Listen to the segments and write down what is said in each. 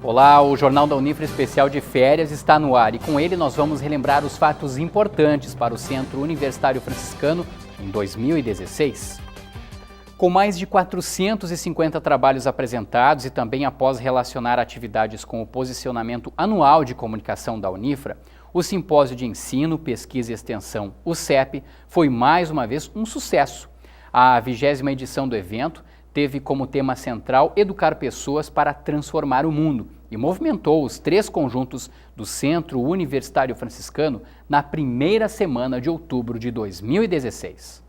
Olá, o Jornal da Unifra Especial de Férias está no ar e com ele nós vamos relembrar os fatos importantes para o Centro Universitário Franciscano em 2016. Com mais de 450 trabalhos apresentados e também após relacionar atividades com o posicionamento anual de comunicação da Unifra, o Simpósio de Ensino, Pesquisa e Extensão, o CEP, foi mais uma vez um sucesso. A 20ª edição do evento teve como tema central educar pessoas para transformar o mundo e movimentou os 3 conjuntos do Centro Universitário Franciscano na primeira semana de outubro de 2016.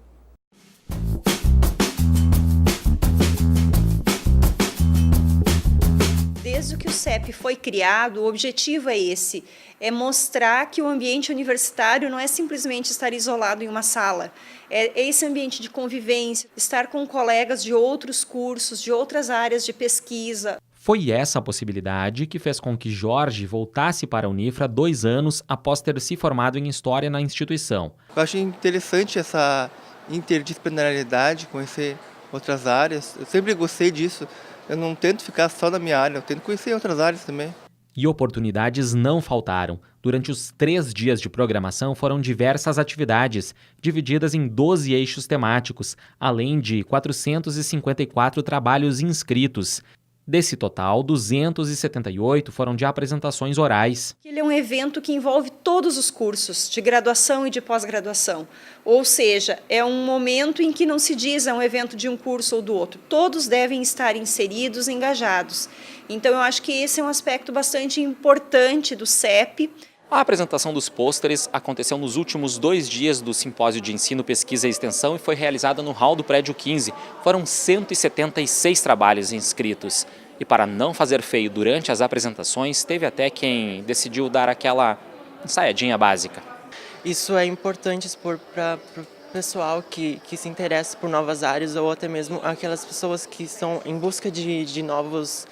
Desde que o CEP foi criado, o objetivo é esse, é mostrar que o ambiente universitário não é simplesmente estar isolado em uma sala, é esse ambiente de convivência, estar com colegas de outros cursos, de outras áreas de pesquisa. Foi essa a possibilidade que fez com que Jorge voltasse para a Unifra 2 anos após ter se formado em História na instituição. Eu acho interessante essa interdisciplinaridade, conhecer outras áreas, eu sempre gostei disso. Eu não tento ficar só na minha área, eu tento conhecer outras áreas também. E oportunidades não faltaram. Durante os 3 dias de programação foram diversas atividades, divididas em 12 eixos temáticos, além de 454 trabalhos inscritos. Desse total, 278 foram de apresentações orais. Ele é um evento que envolve todos os cursos, de graduação e de pós-graduação. Ou seja, é um momento em que não se diz é um evento de um curso ou do outro. Todos devem estar inseridos, engajados. Então, eu acho que esse é um aspecto bastante importante do CEP. A apresentação dos pôsteres aconteceu nos últimos 2 dias do Simpósio de Ensino, Pesquisa e Extensão e foi realizada no hall do Prédio 15. Foram 176 trabalhos inscritos. E para não fazer feio durante as apresentações, teve até quem decidiu dar aquela ensaiadinha básica. Isso é importante expor para o pessoal que se interessa por novas áreas ou até mesmo aquelas pessoas que estão em busca de novas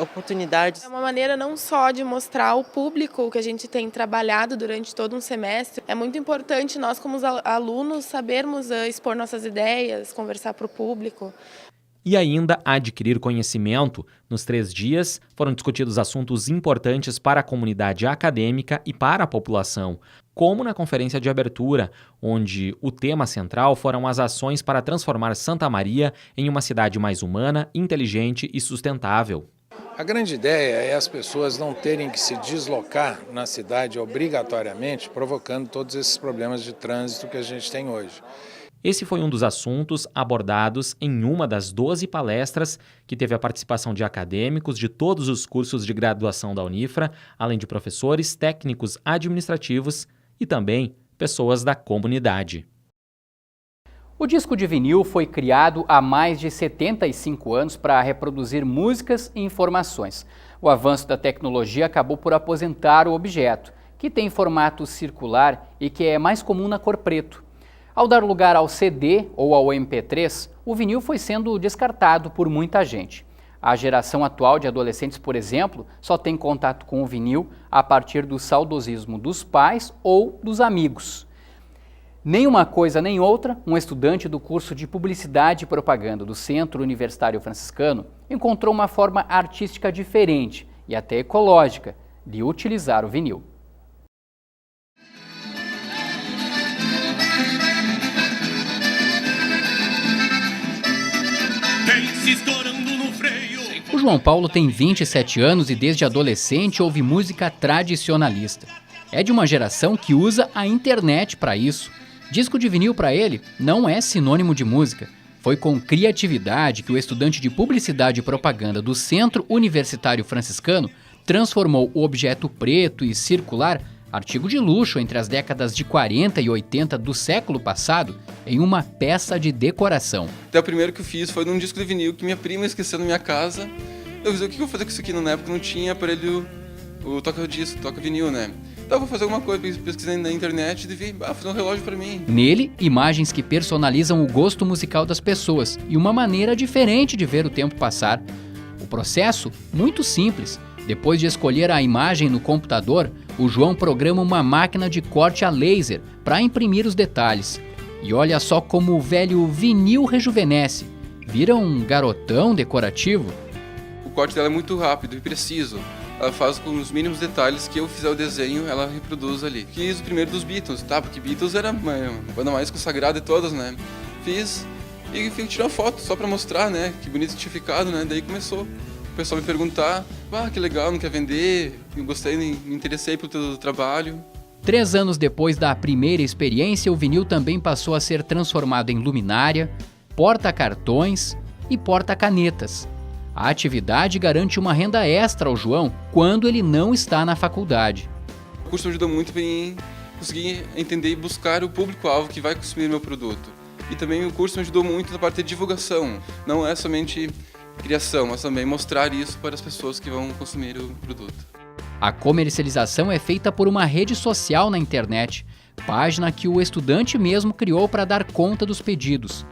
oportunidades. É uma maneira não só de mostrar ao público o que a gente tem trabalhado durante todo um semestre. É muito importante nós, como alunos, sabermos expor nossas ideias, conversar para o público. E ainda adquirir conhecimento. Nos 3 dias foram discutidos assuntos importantes para a comunidade acadêmica e para a população, como na conferência de abertura, onde o tema central foram as ações para transformar Santa Maria em uma cidade mais humana, inteligente e sustentável. A grande ideia é as pessoas não terem que se deslocar na cidade obrigatoriamente, provocando todos esses problemas de trânsito que a gente tem hoje. Esse foi um dos assuntos abordados em uma das 12 palestras que teve a participação de acadêmicos de todos os cursos de graduação da Unifra, além de professores, técnicos administrativos e também pessoas da comunidade. O disco de vinil foi criado há mais de 75 anos para reproduzir músicas e informações. O avanço da tecnologia acabou por aposentar o objeto, que tem formato circular e que é mais comum na cor preto. Ao dar lugar ao CD ou ao MP3, o vinil foi sendo descartado por muita gente. A geração atual de adolescentes, por exemplo, só tem contato com o vinil a partir do saudosismo dos pais ou dos amigos. Nem uma coisa nem outra, um estudante do curso de Publicidade e Propaganda do Centro Universitário Franciscano encontrou uma forma artística diferente e até ecológica de utilizar o vinil. O João Paulo tem 27 anos e desde adolescente ouve música tradicionalista. É de uma geração que usa a internet para isso. Disco de vinil para ele não é sinônimo de música. Foi com criatividade que o estudante de Publicidade e Propaganda do Centro Universitário Franciscano transformou o objeto preto e circular, artigo de luxo entre as décadas de 40 e 80 do século passado, em uma peça de decoração. Até o primeiro que eu fiz foi num disco de vinil que minha prima esqueceu na minha casa. Eu pensei, o que eu vou fazer com isso aqui? Na época não tinha aparelho, o toca-disco, toca-vinil, né? Então, vou fazer alguma coisa, pesquisei na internet e vi, fazer um relógio para mim. Nele, imagens que personalizam o gosto musical das pessoas e uma maneira diferente de ver o tempo passar. O processo, muito simples. Depois de escolher a imagem no computador, o João programa uma máquina de corte a laser para imprimir os detalhes. E olha só como o velho vinil rejuvenesce. Vira um garotão decorativo. O corte dela é muito rápido e preciso. Ela faz com os mínimos detalhes que eu fizer o desenho, ela reproduz ali. Fiz o primeiro dos Beatles, tá? Porque Beatles era uma banda mais consagrada de todas, né? Fiz e fui tirar foto só pra mostrar, né? Que bonito tinha ficado, né? Daí começou o pessoal me perguntar, que legal, não quer vender? Eu gostei, me interessei pelo teu trabalho. 3 anos depois da primeira experiência, o vinil também passou a ser transformado em luminária, porta-cartões e porta-canetas. A atividade garante uma renda extra ao João quando ele não está na faculdade. O curso me ajudou muito em conseguir entender e buscar o público-alvo que vai consumir meu produto. E também o curso me ajudou muito na parte de divulgação. Não é somente criação, mas também mostrar isso para as pessoas que vão consumir o produto. A comercialização é feita por uma rede social na internet, página que o estudante mesmo criou para dar conta dos pedidos.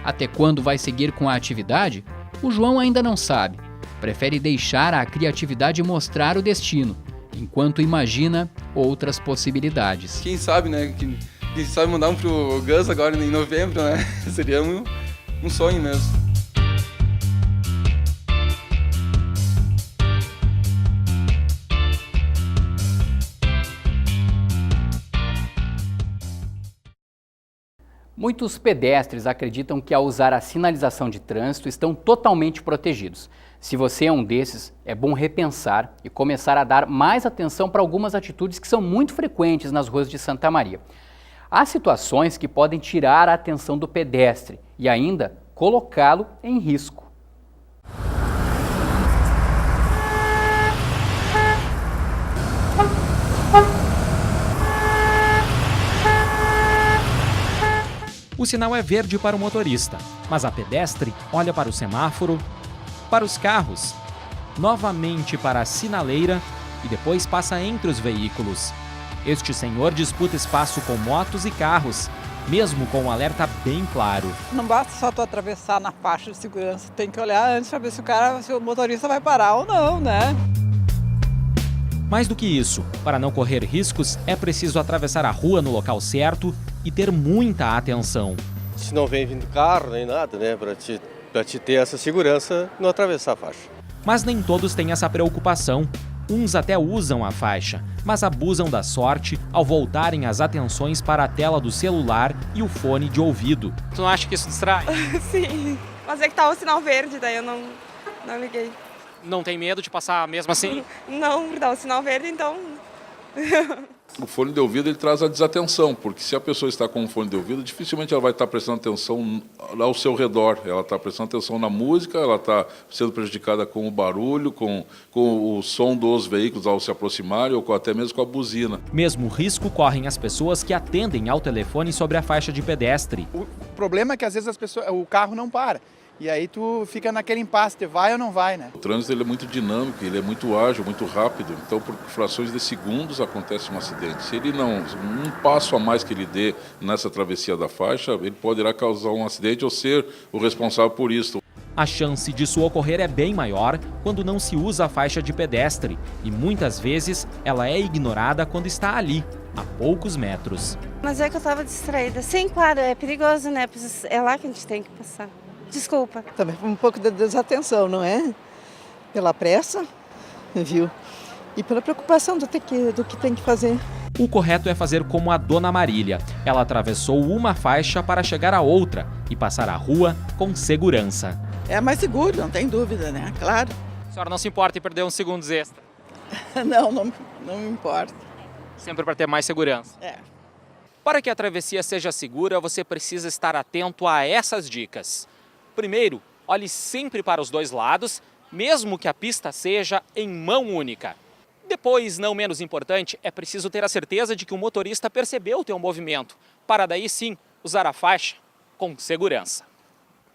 Até quando vai seguir com a atividade? O João ainda não sabe. Prefere deixar a criatividade mostrar o destino, enquanto imagina outras possibilidades. Quem sabe, né? Quem sabe mandar um pro Gus agora em novembro, né? Seria um sonho mesmo. Muitos pedestres acreditam que ao usar a sinalização de trânsito estão totalmente protegidos. Se você é um desses, é bom repensar e começar a dar mais atenção para algumas atitudes que são muito frequentes nas ruas de Santa Maria. Há situações que podem tirar a atenção do pedestre e ainda colocá-lo em risco. O sinal é verde para o motorista, mas a pedestre olha para o semáforo, para os carros, novamente para a sinaleira e depois passa entre os veículos. Este senhor disputa espaço com motos e carros, mesmo com um alerta bem claro. Não basta só tu atravessar na faixa de segurança, tem que olhar antes para ver se o motorista vai parar ou não, né? Mais do que isso, para não correr riscos, é preciso atravessar a rua no local certo e ter muita atenção. Se não vem vindo carro nem nada, né, para te ter essa segurança, não atravessar a faixa. Mas nem todos têm essa preocupação. Uns até usam a faixa, mas abusam da sorte ao voltarem as atenções para a tela do celular e o fone de ouvido. Tu não acha que isso distrai? Sim, mas é que tá o sinal verde, daí eu não liguei. Não tem medo de passar mesmo assim? Não, dá o sinal verde, então... O fone de ouvido ele traz a desatenção, porque se a pessoa está com um fone de ouvido, dificilmente ela vai estar prestando atenção ao seu redor. Ela está prestando atenção na música, ela está sendo prejudicada com o barulho, com o som dos veículos ao se aproximarem, ou até mesmo com a buzina. Mesmo risco correm as pessoas que atendem ao telefone sobre a faixa de pedestre. O problema é que às vezes o carro não para. E aí tu fica naquele impasse, vai ou não vai, né? O trânsito ele é muito dinâmico, ele é muito ágil, muito rápido. Então, por frações de segundos acontece um acidente. Se ele não, um passo a mais que ele dê nessa travessia da faixa, ele poderá causar um acidente ou ser o responsável por isso. A chance disso ocorrer é bem maior quando não se usa a faixa de pedestre. E muitas vezes ela é ignorada quando está ali, a poucos metros. Mas é que eu estava distraída. Sim, claro, é perigoso, né? É lá que a gente tem que passar. Desculpa. Também um pouco de desatenção, não é? Pela pressa, viu? E pela preocupação do que tem que fazer. O correto é fazer como a Dona Marília. Ela atravessou uma faixa para chegar à outra e passar a rua com segurança. É mais seguro, não tem dúvida, né? Claro. A senhora não se importa em perder uns segundos extra? Não me importa. Sempre para ter mais segurança? É. Para que a travessia seja segura, você precisa estar atento a essas dicas. Primeiro, olhe sempre para os dois lados, mesmo que a pista seja em mão única. Depois, não menos importante, é preciso ter a certeza de que o motorista percebeu o teu movimento, para daí sim usar a faixa com segurança.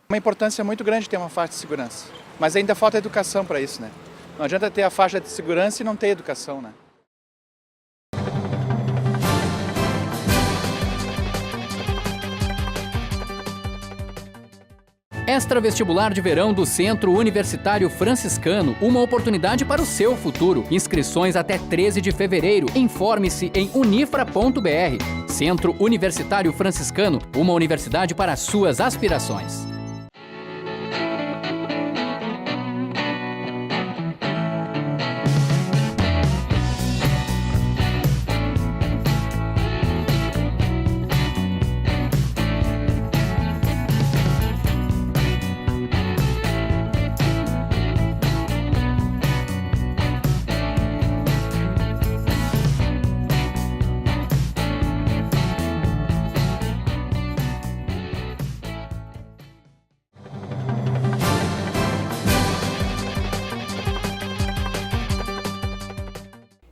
Uma importância muito grande ter uma faixa de segurança, mas ainda falta educação para isso, né? Não adianta ter a faixa de segurança e não ter educação, né? Extravestibular de verão do Centro Universitário Franciscano, uma oportunidade para o seu futuro. Inscrições até 13 de fevereiro. Informe-se em unifra.br. Centro Universitário Franciscano, uma universidade para as suas aspirações.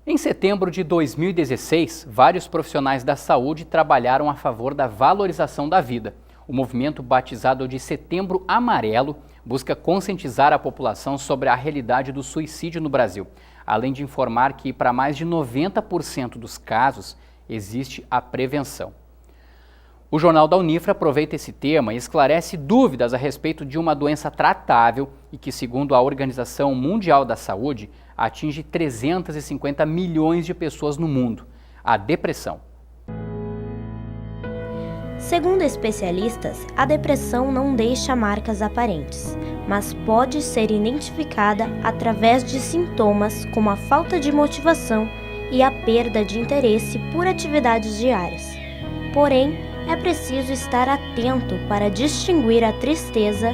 Em setembro de 2016, vários profissionais da saúde trabalharam a favor da valorização da vida. O movimento, batizado de Setembro Amarelo, busca conscientizar a população sobre a realidade do suicídio no Brasil, além de informar que, para mais de 90% dos casos, existe a prevenção. O Jornal da Unifra aproveita esse tema e esclarece dúvidas a respeito de uma doença tratável e que, segundo a Organização Mundial da Saúde, atinge 350 milhões de pessoas no mundo: a depressão. Segundo especialistas, a depressão não deixa marcas aparentes, mas pode ser identificada através de sintomas como a falta de motivação e a perda de interesse por atividades diárias. Porém, é preciso estar atento para distinguir a tristeza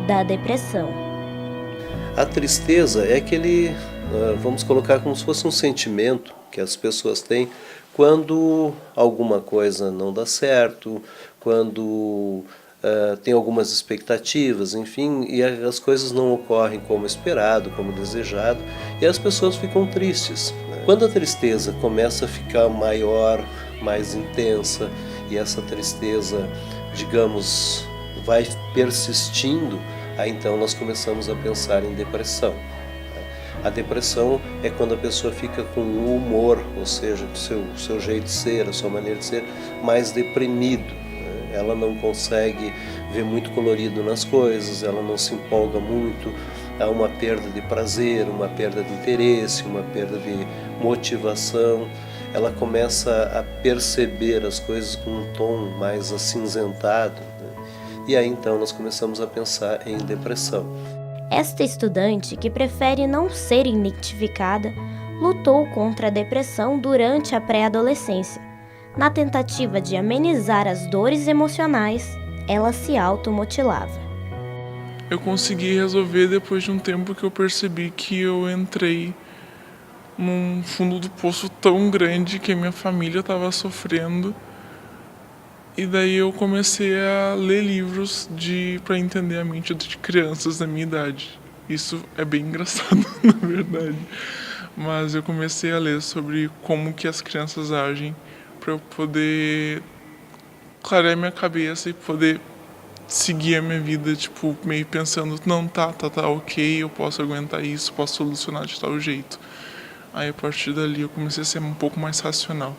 da depressão. A tristeza é aquele, vamos colocar como se fosse um sentimento que as pessoas têm quando alguma coisa não dá certo, quando tem algumas expectativas, enfim, e as coisas não ocorrem como esperado, como desejado, e as pessoas ficam tristes. Quando a tristeza começa a ficar maior, mais intensa, e essa tristeza, digamos, vai persistindo, aí então nós começamos a pensar em depressão. A depressão é quando a pessoa fica com o humor, ou seja, o seu jeito de ser, a sua maneira de ser, mais deprimido. Ela não consegue ver muito colorido nas coisas, ela não se empolga muito, há uma perda de prazer, uma perda de interesse, uma perda de motivação. Ela começa a perceber as coisas com um tom mais acinzentado, E aí então nós começamos a pensar em depressão. Esta estudante, que prefere não ser identificada, lutou contra a depressão durante a pré-adolescência. Na tentativa de amenizar as dores emocionais, ela se automutilava. Eu consegui resolver depois de um tempo que eu percebi que eu entrei num fundo do poço tão grande que a minha família estava sofrendo. E daí eu comecei a ler livros para entender a mente de crianças da minha idade. Isso é bem engraçado, na verdade. Mas eu comecei a ler sobre como que as crianças agem para eu poder clarear minha cabeça e poder seguir a minha vida, meio pensando, não, tá ok, eu posso aguentar isso, posso solucionar de tal jeito. Aí a partir dali eu comecei a ser um pouco mais racional.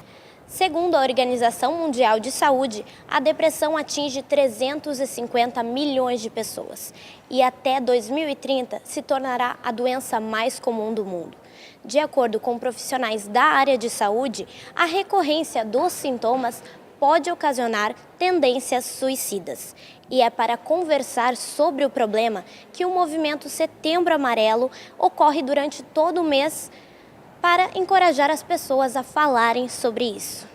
Segundo a Organização Mundial de Saúde, a depressão atinge 350 milhões de pessoas e até 2030 se tornará a doença mais comum do mundo. De acordo com profissionais da área de saúde, a recorrência dos sintomas pode ocasionar tendências suicidas. E é para conversar sobre o problema que o movimento Setembro Amarelo ocorre durante todo o mês para encorajar as pessoas a falarem sobre isso.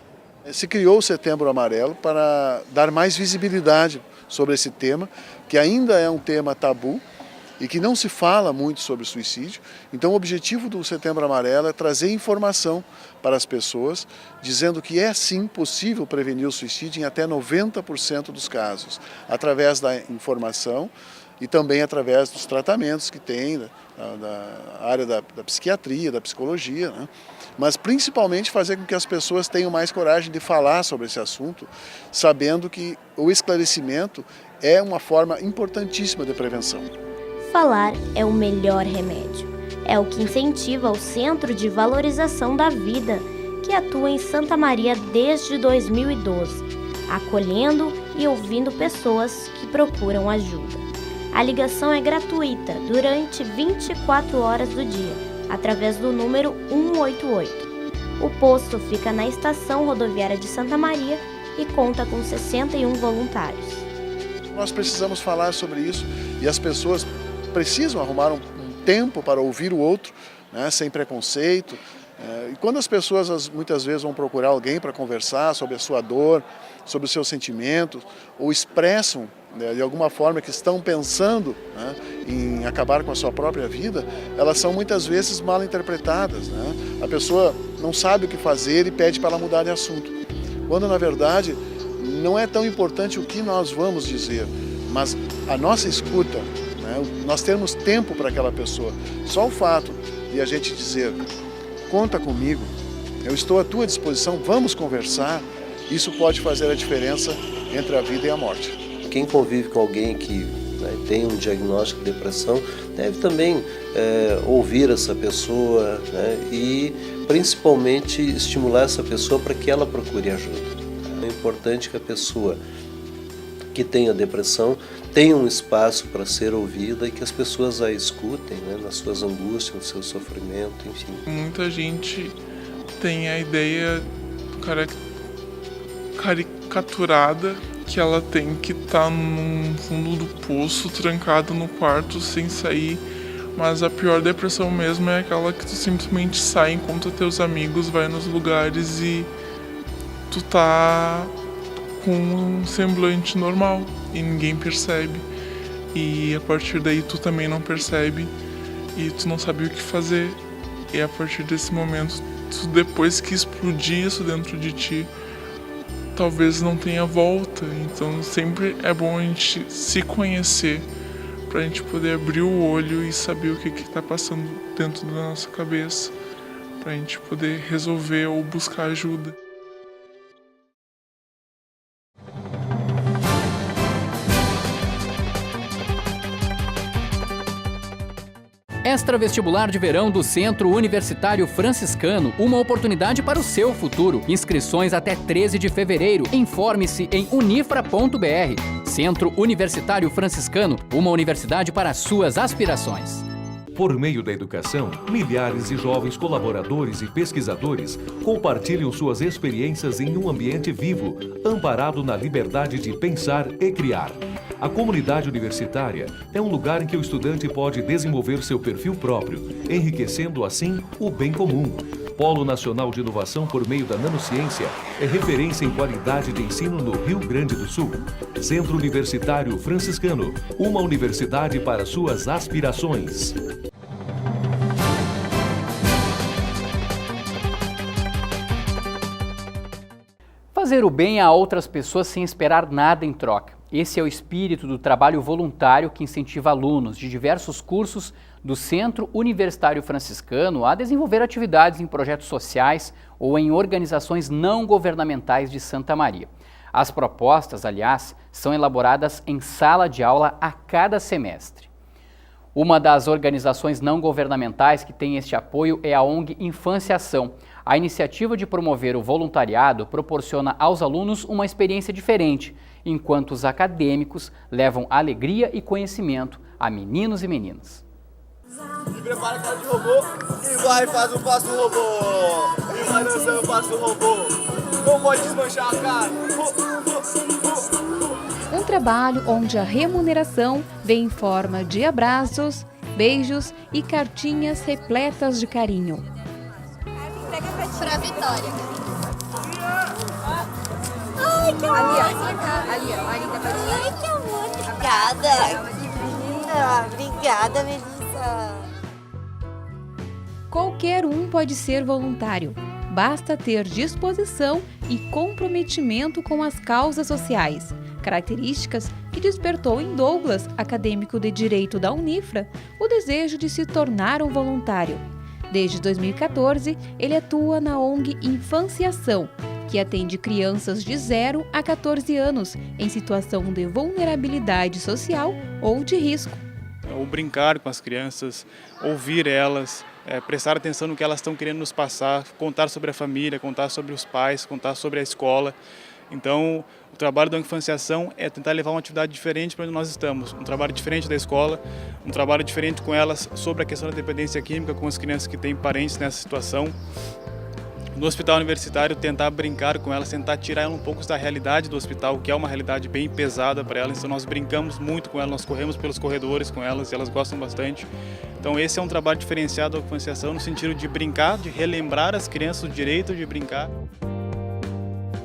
Se criou o Setembro Amarelo para dar mais visibilidade sobre esse tema, que ainda é um tema tabu e que não se fala muito sobre suicídio. Então o objetivo do Setembro Amarelo é trazer informação para as pessoas, dizendo que é sim possível prevenir o suicídio em até 90% dos casos, através da informação e também através dos tratamentos que tem da área da psiquiatria, da psicologia, né? Mas principalmente fazer com que as pessoas tenham mais coragem de falar sobre esse assunto, sabendo que o esclarecimento é uma forma importantíssima de prevenção. Falar é o melhor remédio. É o que incentiva o Centro de Valorização da Vida, que atua em Santa Maria desde 2012, acolhendo e ouvindo pessoas que procuram ajuda. A ligação é gratuita durante 24 horas do dia, através do número 188. O posto fica na estação rodoviária de Santa Maria e conta com 61 voluntários. Nós precisamos falar sobre isso e as pessoas precisam arrumar um tempo para ouvir o outro, né, sem preconceito. E quando as pessoas muitas vezes vão procurar alguém para conversar sobre a sua dor, sobre os seus sentimentos, ou expressam, né, de alguma forma que estão pensando, né, em acabar com a sua própria vida, elas são muitas vezes mal interpretadas, né? A pessoa não sabe o que fazer e pede para ela mudar de assunto. Quando na verdade não é tão importante o que nós vamos dizer, mas a nossa escuta, né, nós termos tempo para aquela pessoa. Só o fato de a gente dizer: conta comigo, eu estou à tua disposição, vamos conversar, isso pode fazer a diferença entre a vida e a morte. Quem convive com alguém que, né, tem um diagnóstico de depressão deve também ouvir essa pessoa, né, e principalmente estimular essa pessoa para que ela procure ajuda. É importante que a pessoa que tenha depressão tenha um espaço para ser ouvida e que as pessoas a escutem, né, nas suas angústias, no seu sofrimento, enfim. Muita gente tem a ideia caricaturada que ela tem que estar no fundo do poço, trancada no quarto, sem sair. Mas a pior depressão mesmo é aquela que tu simplesmente sai, encontra teus amigos, vai nos lugares e tu tá com um semblante normal e ninguém percebe. E a partir daí tu também não percebe e tu não sabe o que fazer. E a partir desse momento, tu, depois que explodir isso dentro de ti, talvez não tenha volta. Então sempre é bom a gente se conhecer para a gente poder abrir o olho e saber o que está passando dentro da nossa cabeça, para a gente poder resolver ou buscar ajuda. Extravestibular de verão do Centro Universitário Franciscano, uma oportunidade para o seu futuro. Inscrições até 13 de fevereiro. Informe-se em unifra.br. Centro Universitário Franciscano, uma universidade para as suas aspirações. Por meio da educação, milhares de jovens colaboradores e pesquisadores compartilham suas experiências em um ambiente vivo, amparado na liberdade de pensar e criar. A comunidade universitária é um lugar em que o estudante pode desenvolver seu perfil próprio, enriquecendo assim o bem comum. Polo Nacional de Inovação por meio da Nanociência é referência em qualidade de ensino no Rio Grande do Sul. Centro Universitário Franciscano, uma universidade para suas aspirações. Fazer o bem a outras pessoas sem esperar nada em troca. Esse é o espírito do trabalho voluntário que incentiva alunos de diversos cursos do Centro Universitário Franciscano a desenvolver atividades em projetos sociais ou em organizações não governamentais de Santa Maria. As propostas, aliás, são elaboradas em sala de aula a cada semestre. Uma das organizações não governamentais que tem este apoio é a ONG Infância Ação. A iniciativa de promover o voluntariado proporciona aos alunos uma experiência diferente, enquanto os acadêmicos levam alegria e conhecimento a meninos e meninas. E prepara a cara de robô e vai, faz o passo robô. E vai dançando o passo robô. Não pode desmanchar a cara. Um trabalho onde a remuneração vem em forma de abraços, beijos e cartinhas repletas de carinho. Pra Vitória. Ai, que amor! Ali, ai, que amor! Obrigada! Obrigada, Melissa! Qualquer um pode ser voluntário. Basta ter disposição e comprometimento com as causas sociais, características que despertou em Douglas, acadêmico de Direito da Unifra, o desejo de se tornar um voluntário. Desde 2014, ele atua na ONG Infância Ação, que atende crianças de 0 a 14 anos em situação de vulnerabilidade social ou de risco. O brincar com as crianças, ouvir elas, prestar atenção no que elas estão querendo nos passar, contar sobre a família, contar sobre os pais, contar sobre a escola. Então, o trabalho da influenciação é tentar levar uma atividade diferente para onde nós estamos, um trabalho diferente da escola, um trabalho diferente com elas sobre a questão da dependência química, com as crianças que têm parentes nessa situação. No hospital universitário, tentar brincar com elas, tentar tirar ela um pouco da realidade do hospital, que é uma realidade bem pesada para elas. Então nós brincamos muito com elas, nós corremos pelos corredores com elas e elas gostam bastante. Então esse é um trabalho diferenciado da influenciação no sentido de brincar, de relembrar as crianças o direito de brincar.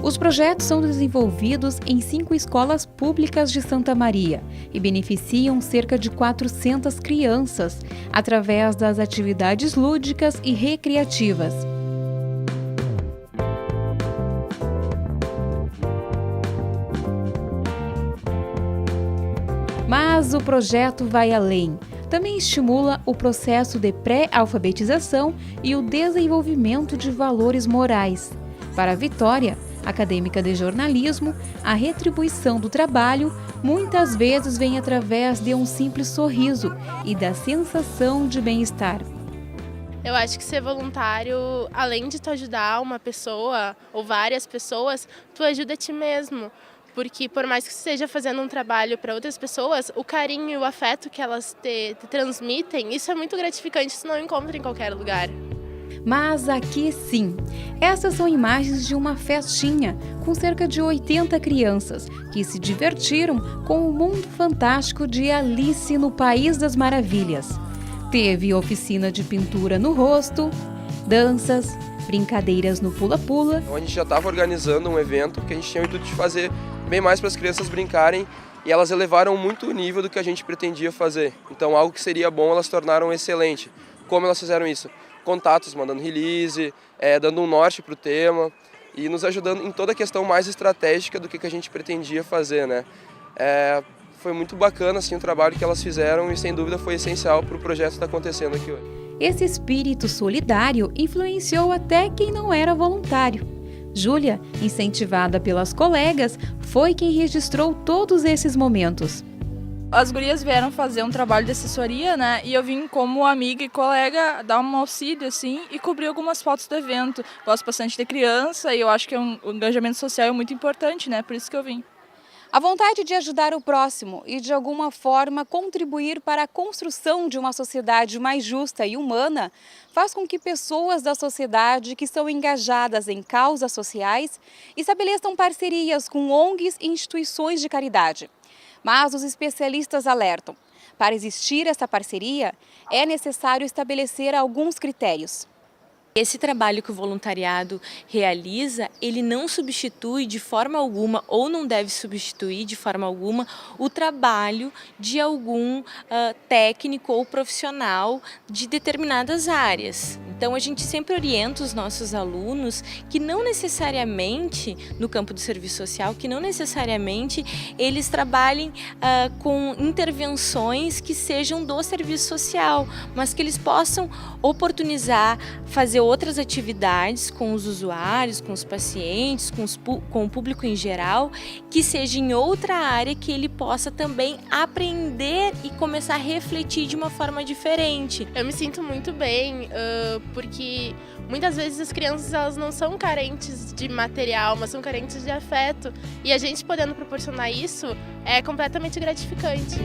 Os projetos são desenvolvidos em 5 escolas públicas de Santa Maria e beneficiam cerca de 400 crianças através das atividades lúdicas e recreativas. Mas o projeto vai além. Também estimula o processo de pré-alfabetização e o desenvolvimento de valores morais. Para a Vitória, acadêmica de jornalismo, a retribuição do trabalho muitas vezes vem através de um simples sorriso e da sensação de bem-estar. Eu acho que ser voluntário, além de tu ajudar uma pessoa ou várias pessoas, tu ajuda a ti mesmo. Porque por mais que você esteja fazendo um trabalho para outras pessoas, o carinho e o afeto que elas te transmitem, isso é muito gratificante, isso não encontra em qualquer lugar. Mas aqui sim, essas são imagens de uma festinha com cerca de 80 crianças que se divertiram com o mundo fantástico de Alice no País das Maravilhas. Teve oficina de pintura no rosto, danças, brincadeiras no pula-pula. A gente já estava organizando um evento que a gente tinha o intuito de fazer bem mais para as crianças brincarem e elas elevaram muito o nível do que a gente pretendia fazer. Então algo que seria bom elas tornaram excelente. Como elas fizeram isso? Contatos, mandando release, dando um norte para o tema e nos ajudando em toda a questão mais estratégica do que a gente pretendia fazer, né? Foi muito bacana assim, o trabalho que elas fizeram e sem dúvida foi essencial para o projeto estar acontecendo aqui hoje. Esse espírito solidário influenciou até quem não era voluntário. Júlia, incentivada pelas colegas, foi quem registrou todos esses momentos. As gurias vieram fazer um trabalho de assessoria, né? E eu vim como amiga e colega dar um auxílio, assim, e cobrir algumas fotos do evento. Gosto bastante de criança e eu acho que o engajamento social é muito importante, né? Por isso que eu vim. A vontade de ajudar o próximo e, de alguma forma, contribuir para a construção de uma sociedade mais justa e humana faz com que pessoas da sociedade que são engajadas em causas sociais estabeleçam parcerias com ONGs e instituições de caridade. Mas os especialistas alertam: para existir essa parceria, é necessário estabelecer alguns critérios. Esse trabalho que o voluntariado realiza, ele não substitui de forma alguma, ou não deve substituir de forma alguma, o trabalho de algum técnico ou profissional de determinadas áreas. Então a gente sempre orienta os nossos alunos que não necessariamente, no campo do serviço social, que não necessariamente eles trabalhem com intervenções que sejam do serviço social, mas que eles possam oportunizar, fazer outras atividades com os usuários, com os pacientes, com o público em geral, que seja em outra área que ele possa também aprender e começar a refletir de uma forma diferente. Eu me sinto muito bem, porque muitas vezes as crianças elas não são carentes de material, mas são carentes de afeto. E a gente podendo proporcionar isso é completamente gratificante.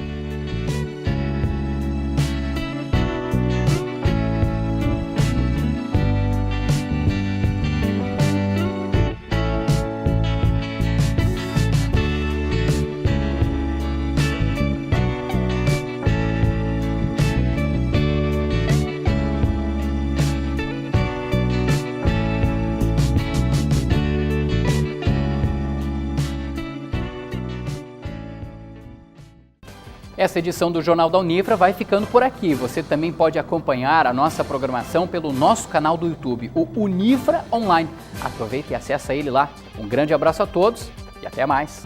Essa edição do Jornal da Unifra vai ficando por aqui. Você também pode acompanhar a nossa programação pelo nosso canal do YouTube, o Unifra Online. Aproveita e acessa ele lá. Um grande abraço a todos e até mais.